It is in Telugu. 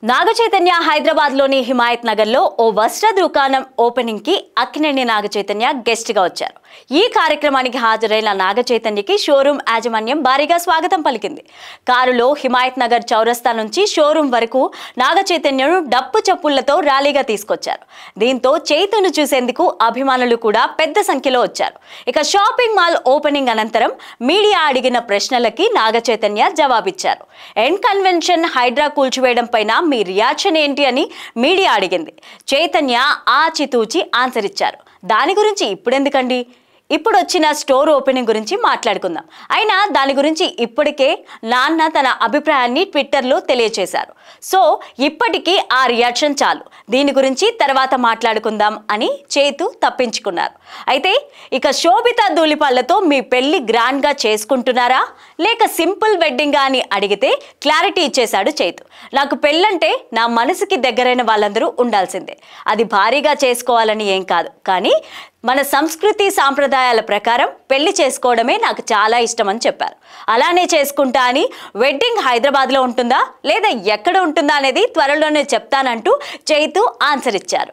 నాగచైతన్య హైదరాబాద్ లోని హిమాయత్ నగర్ లో ఓ వస్త్ర దుకాణం ఓపెనింగ్ కి అక్కినేని నాగచైతన్య గెస్ట్ గా వచ్చారు. ఈ కార్యక్రమానికి హాజరైన నాగచైతన్యకి షోరూమ్ యాజమాన్యం భారీగా స్వాగతం పలికింది. కారులో హిమాయత్ నగర్ చౌరస్తా నుంచి షోరూమ్ వరకు నాగచైతన్యను డప్పు చప్పుళ్లతో ర్యాలీగా తీసుకొచ్చారు. దీంతో చైతన్యను చూసేందుకు అభిమానులు కూడా పెద్ద సంఖ్యలో వచ్చారు. ఇక షాపింగ్ మాల్ ఓపెనింగ్ అనంతరం మీడియా అడిగిన ప్రశ్నలకి నాగచైతన్య జవాబిచ్చారు. ఎండ్ కన్వెన్షన్ హైడ్రా కూల్చివేయడం పైన మీ రియాక్షన్ ఏంటి అని మీడియా అడిగింది. చైతన్య ఆచితూచి ఆన్సర్ ఇచ్చారు. దాని గురించి ఇప్పుడెందుకండి, ఇప్పుడు వచ్చిన స్టోర్ ఓపెనింగ్ గురించి మాట్లాడుకుందాం. అయినా దాని గురించి ఇప్పటికే నాన్న తన అభిప్రాయాన్ని ట్విట్టర్లో తెలియచేశారు. సో ఇప్పటికీ ఆ రియాక్షన్ చాలు, దీని గురించి తర్వాత మాట్లాడుకుందాం అని చేతు తప్పించుకున్నారు. అయితే ఇక శోభిత ధూళిపాళ్లతో మీ పెళ్లి గ్రాండ్గా చేసుకుంటున్నారా లేక సింపుల్ వెడ్డింగా అని అడిగితే క్లారిటీ ఇచ్చేశాడు చేతు. నాకు పెళ్ళంటే నా మనసుకి దగ్గరైన వాళ్ళందరూ ఉండాల్సిందే. అది భారీగా చేసుకోవాలని ఏం కాదు, కానీ మన సంస్కృతి సాంప్రదాయాల ప్రకారం పెళ్లి చేసుకోవడమే నాకు చాలా ఇష్టం అని చెప్పారు. అలానే చేసుకుంటా అని వెడ్డింగ్ హైదరాబాద్లో ఉంటుందా లేదా ఎక్కడ ఉంటుందా అనేది త్వరలోనే చెప్తానంటూ చైతు ఆన్సర్ ఇచ్చారు.